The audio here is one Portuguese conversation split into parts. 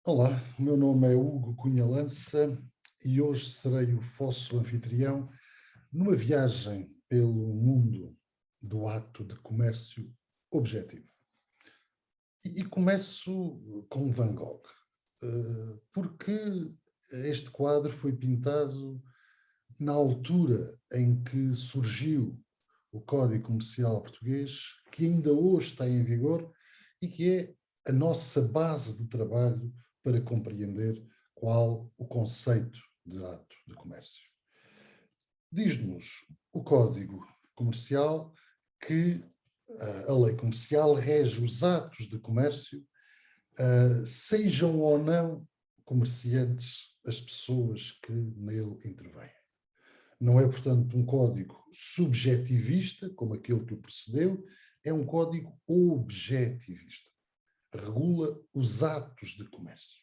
Olá, o meu nome é Hugo Cunha Lança e hoje serei o vosso anfitrião numa viagem pelo mundo do ato de comércio objetivo. E começo com Van Gogh, porque este quadro foi pintado na altura em que surgiu o Código Comercial Português, que ainda hoje está em vigor e que é a nossa base de trabalho para compreender qual o conceito de ato de comércio. Diz-nos o Código Comercial que a lei comercial rege os atos de comércio, sejam ou não comerciantes as pessoas que nele intervêm. Não é, portanto, um código subjetivista, como aquele que o precedeu, é um código objetivista. Regula os atos de comércio.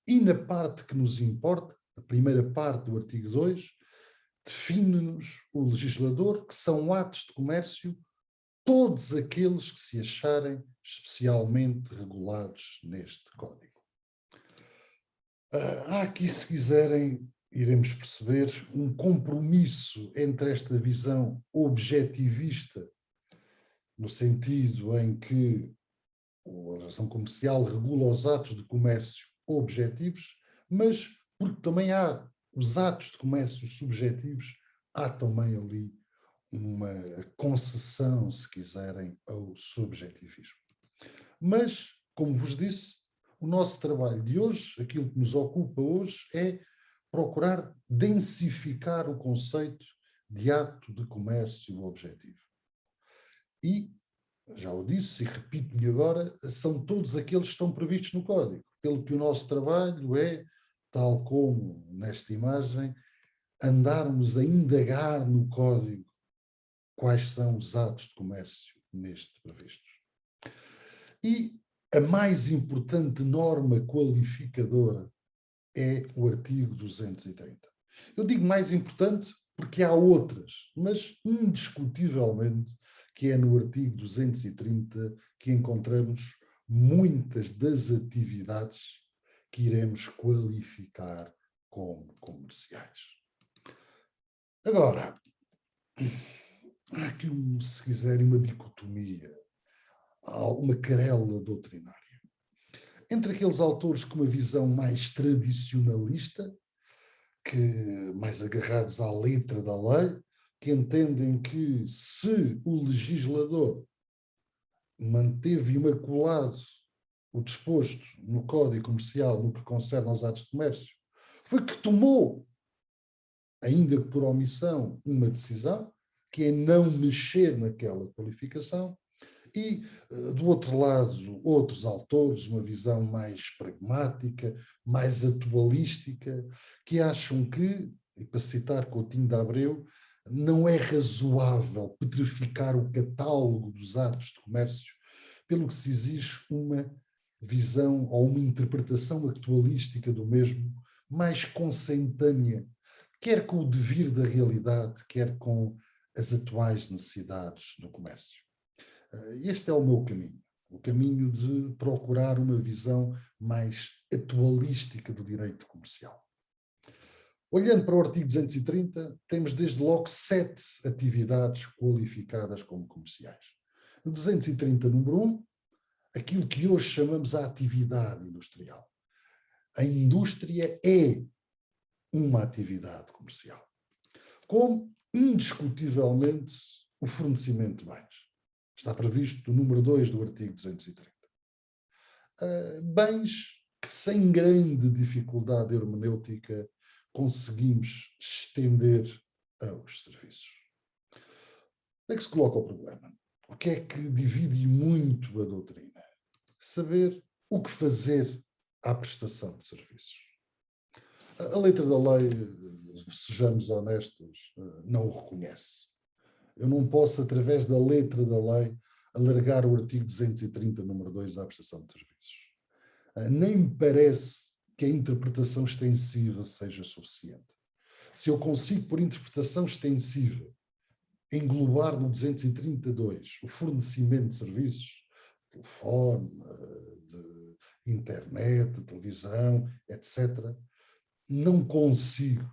E na parte que nos importa, a primeira parte do artigo 2, define-nos o legislador que são atos de comércio todos aqueles que se acharem especialmente regulados neste código. Há aqui, se quiserem, iremos perceber um compromisso entre esta visão objetivista, no sentido em que a legislação comercial regula os atos de comércio objetivos, mas porque também há os atos de comércio subjetivos, há também ali uma concessão, se quiserem, ao subjetivismo. Mas, como vos disse, o nosso trabalho de hoje, aquilo que nos ocupa hoje, é procurar densificar o conceito de ato de comércio objetivo. E, já o disse e repito-me agora, são todos aqueles que estão previstos no Código, pelo que o nosso trabalho é, tal como nesta imagem, andarmos a indagar no Código quais são os atos de comércio neste previstos. E a mais importante norma qualificadora é o artigo 230. Eu digo mais importante porque há outras, mas indiscutivelmente que é no artigo 230 que encontramos muitas das atividades que iremos qualificar como comerciais. Agora, há aqui, se quiserem, uma dicotomia, uma querela doutrinária. Entre aqueles autores com uma visão mais tradicionalista, que mais agarrados à letra da lei, que entendem que se o legislador manteve imaculado o disposto no Código Comercial no que concerne aos atos de comércio, foi que tomou, ainda que por omissão, uma decisão, que é não mexer naquela qualificação, e, do outro lado, outros autores, uma visão mais pragmática, mais atualística, que acham que, e para citar Coutinho de Abreu, não é razoável petrificar o catálogo dos atos de comércio, pelo que se exige uma visão ou uma interpretação atualística do mesmo, mais consentânea, quer com o devir da realidade, quer com as atuais necessidades do comércio. Este é o meu caminho, o caminho de procurar uma visão mais atualística do direito comercial. Olhando para o artigo 230, temos desde logo 7 atividades qualificadas como comerciais. No 230, número 1, aquilo que hoje chamamos a atividade industrial. A indústria é uma atividade comercial, como indiscutivelmente o fornecimento de bens. Está previsto no número 2 do artigo 230. Bens que, sem grande dificuldade hermenêutica, conseguimos estender aos serviços. Onde é que se coloca o problema? O que é que divide muito a doutrina? Saber o que fazer à prestação de serviços. A letra da lei, sejamos honestos, não o reconhece. Eu não posso, através da letra da lei, alargar o artigo 230, número 2, à prestação de serviços. Nem me parece que a interpretação extensiva seja suficiente. Se eu consigo, por interpretação extensiva, englobar no 232 o fornecimento de serviços, telefone, de internet, televisão, etc., não consigo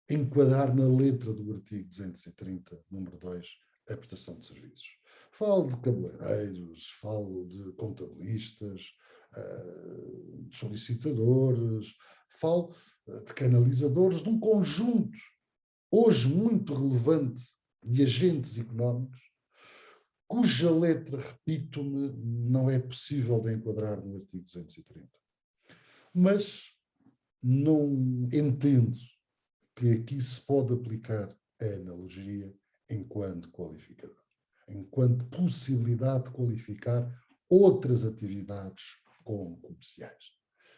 enquadrar na letra do artigo 230, número 2, a prestação de serviços. Falo de cabeleireiros, falo de contabilistas, de solicitadores, falo de canalizadores, de um conjunto, hoje muito relevante, de agentes económicos, cuja letra, repito-me, não é possível de enquadrar no artigo 230. Mas não entendo que aqui se pode aplicar a analogia enquanto qualificador, enquanto possibilidade de qualificar outras atividades como comerciais.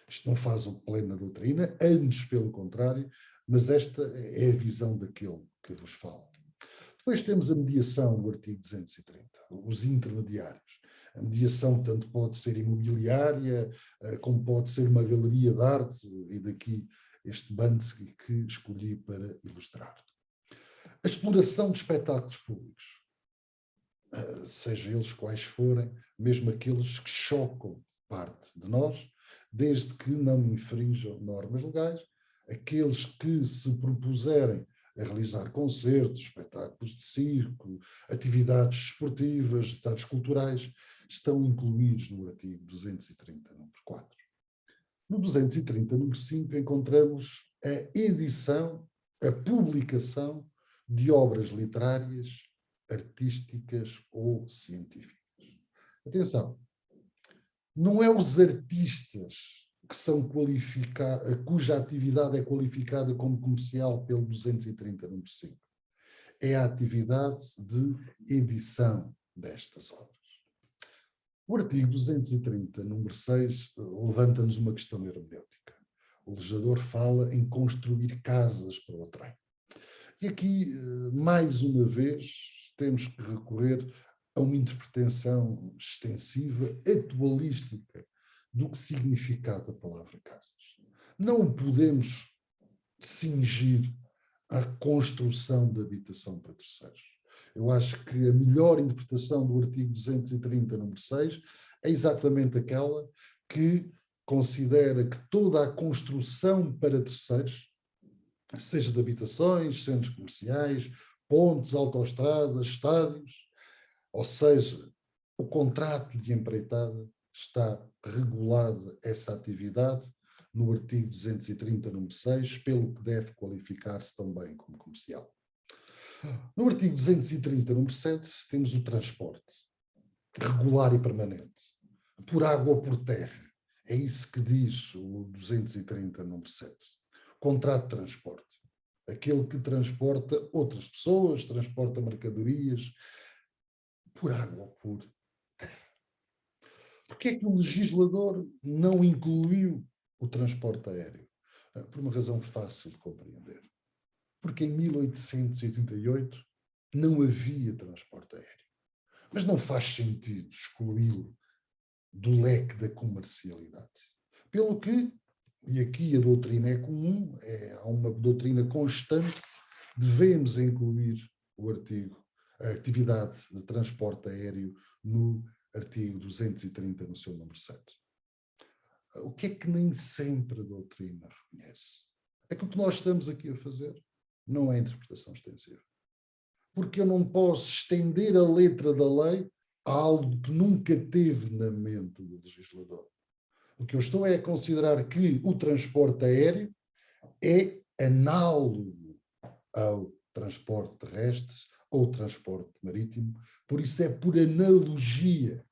Isto não faz o pleno da doutrina, antes pelo contrário, mas esta é a visão daquele que vos falo. Depois temos a mediação no artigo 230, os intermediários. A mediação tanto pode ser imobiliária, como pode ser uma galeria de arte, e daqui este bando que escolhi para ilustrar. A exploração de espetáculos públicos, seja eles quais forem, mesmo aqueles que chocam parte de nós, desde que não infrinjam normas legais, aqueles que se propuserem a realizar concertos, espetáculos de circo, atividades esportivas, atividades culturais, estão incluídos no artigo 230, número 4. No 230, número 5, encontramos a edição, a publicação de obras literárias, artísticas ou científicas. Atenção, não é os artistas que são qualificados, cuja atividade é qualificada como comercial pelo 230, número 5. É a atividade de edição destas obras. O artigo 230, número 6, levanta-nos uma questão hermenêutica. O legislador fala em construir casas para o trem. E aqui, mais uma vez, temos que recorrer a uma interpretação extensiva, atualística, do que significa a palavra casas. Não o podemos cingir à construção de habitação para terceiros. Eu acho que a melhor interpretação do artigo 230, número 6, é exatamente aquela que considera que toda a construção para terceiros, seja de habitações, centros comerciais, pontes, autoestradas, estádios, ou seja, o contrato de empreitada, está regulada essa atividade no artigo 230, número 6, pelo que deve qualificar-se também como comercial. No artigo 230, número 7, temos o transporte regular e permanente, por água ou por terra. É isso que diz o 230, número 7. Contrato de transporte. Aquele que transporta outras pessoas, transporta mercadorias, por água ou por terra. Porquê é que o legislador não incluiu o transporte aéreo? Por uma razão fácil de compreender. Porque em 1888 não havia transporte aéreo. Mas não faz sentido excluí-lo do leque da comercialidade. Pelo que, e aqui a doutrina é comum, há uma doutrina constante, devemos incluir o artigo, a atividade de transporte aéreo no artigo 230, no seu número 7. O que é que nem sempre a doutrina reconhece? É que o que nós estamos aqui a fazer não é interpretação extensiva. Porque eu não posso estender a letra da lei a algo que nunca teve na mente do legislador. O que eu estou é a considerar que o transporte aéreo é análogo ao transporte terrestre ou transporte marítimo, por isso é por analogia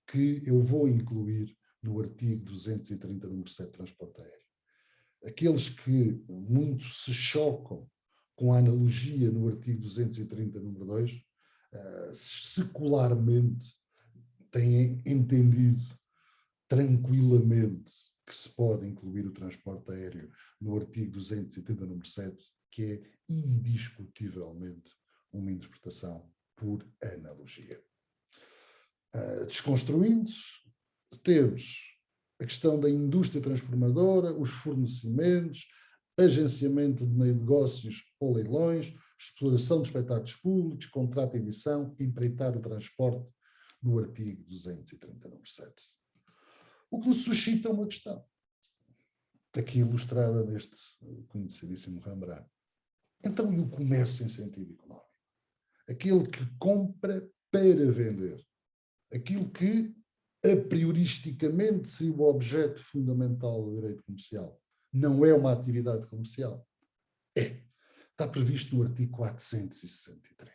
que eu vou incluir no artigo 230, número 7, transporte aéreo. Aqueles que muito se chocam com a analogia no artigo 230, número 2, secularmente têm entendido tranquilamente que se pode incluir o transporte aéreo no artigo 230, número 7, que é indiscutivelmente uma interpretação por analogia. Desconstruindo, temos a questão da indústria transformadora, os fornecimentos, agenciamento de negócios ou leilões, exploração de espetáculos públicos, contrato de edição, empreitar o transporte no artigo 230, número 7. O que nos suscita uma questão, aqui ilustrada neste conhecidíssimo Rembrandt. Então, e o comércio em sentido económico? Aquele que compra para vender. Aquilo que, a prioristicamente, seria o objeto fundamental do direito comercial. Não é uma atividade comercial. É. Está previsto no artigo 463.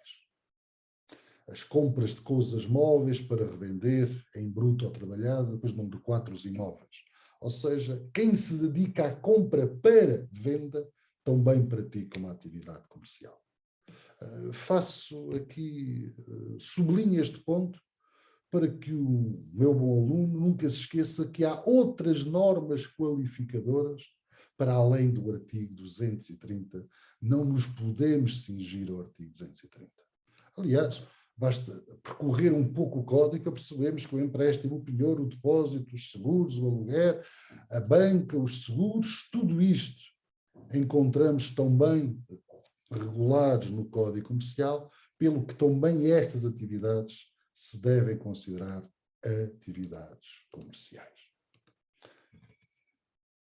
As compras de coisas móveis para revender em bruto ou trabalhado, depois do número 4, os imóveis. Ou seja, quem se dedica à compra para venda também pratica uma atividade comercial. Faço aqui, sublinho este ponto, para que o meu bom aluno nunca se esqueça que há outras normas qualificadoras para além do artigo 230. Não nos podemos cingir ao artigo 230. Aliás, basta percorrer um pouco o código para percebermos que o empréstimo, o penhor, o depósito, os seguros, o aluguer, a banca, os seguros, tudo isto encontramos também regulados no Código Comercial, pelo que também estas atividades se devem considerar atividades comerciais.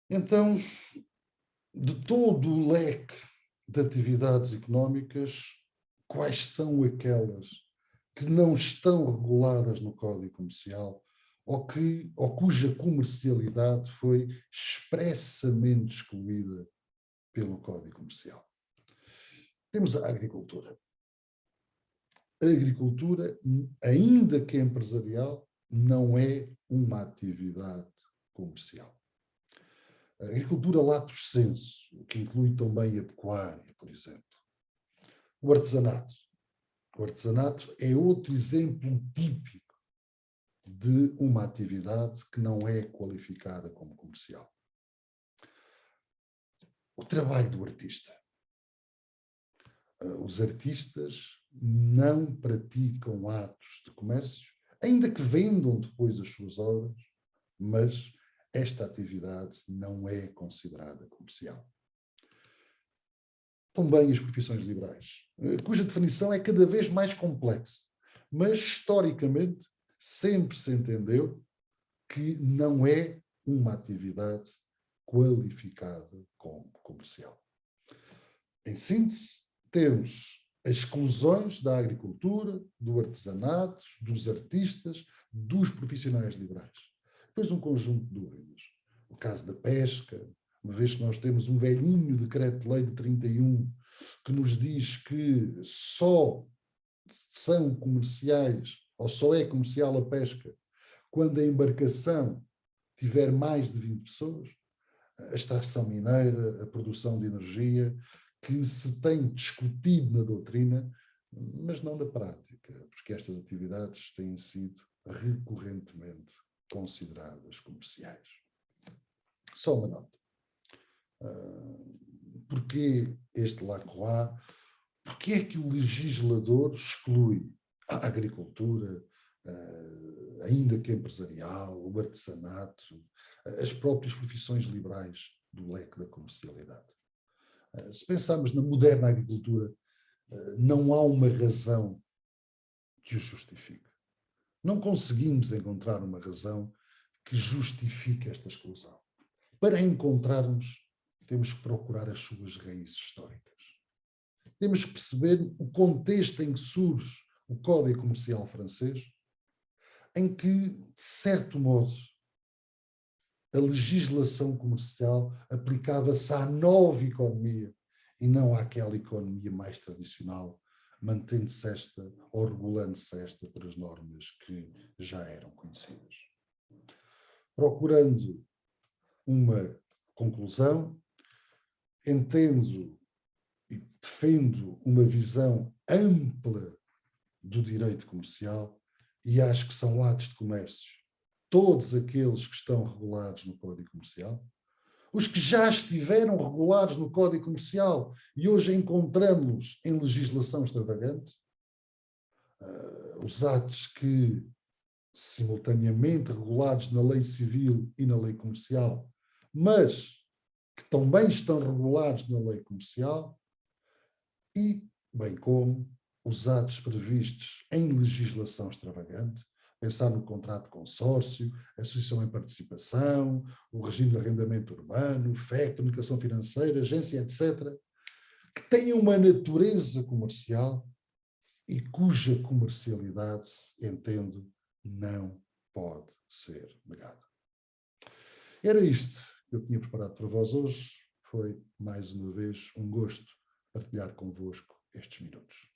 Então, de todo o leque de atividades económicas, quais são aquelas que não estão reguladas no Código Comercial ou cuja comercialidade foi expressamente excluída pelo Código Comercial? Temos a agricultura. A agricultura, ainda que empresarial, não é uma atividade comercial. A agricultura lato sensu, o que inclui também a pecuária, por exemplo. O artesanato. O artesanato é outro exemplo típico de uma atividade que não é qualificada como comercial. O trabalho do artista. Os artistas não praticam atos de comércio, ainda que vendam depois as suas obras, mas esta atividade não é considerada comercial. Também as profissões liberais, cuja definição é cada vez mais complexa, mas historicamente sempre se entendeu que não é uma atividade qualificada como comercial. Em síntese, temos as exclusões da agricultura, do artesanato, dos artistas, dos profissionais liberais. Depois um conjunto de dúvidas. O caso da pesca, uma vez que nós temos um velhinho decreto-lei de 31 que nos diz que só são comerciais, ou só é comercial a pesca, quando a embarcação tiver mais de 20 pessoas, a extração mineira, a produção de energia, que se tem discutido na doutrina, mas não na prática, porque estas atividades têm sido recorrentemente consideradas comerciais. Só uma nota. Porquê este Lacroix? Porquê é que o legislador exclui a agricultura, ainda que empresarial, o artesanato, as próprias profissões liberais do leque da comercialidade? Se pensarmos na moderna agricultura, não há uma razão que o justifique. Não conseguimos encontrar uma razão que justifique esta exclusão. Para encontrarmos, temos que procurar as suas raízes históricas. Temos que perceber o contexto em que surge o Código Comercial francês, em que, de certo modo, a legislação comercial aplicava-se à nova economia e não àquela economia mais tradicional, mantendo-se esta ou regulando-se esta por as normas que já eram conhecidas. Procurando uma conclusão, entendo e defendo uma visão ampla do direito comercial e acho que são atos de comércio todos aqueles que estão regulados no Código Comercial, os que já estiveram regulados no Código Comercial e hoje encontramos-los em legislação extravagante, os atos que, simultaneamente regulados na lei civil e na lei comercial, mas que também estão regulados na lei comercial, e bem como os atos previstos em legislação extravagante, Pensar no contrato de consórcio, associação em participação, o regime de arrendamento urbano, FEC, comunicação financeira, agência, etc., que tenham uma natureza comercial e cuja comercialidade, entendo, não pode ser negada. Era isto que eu tinha preparado para vós hoje. Foi, mais uma vez, um gosto partilhar convosco estes minutos.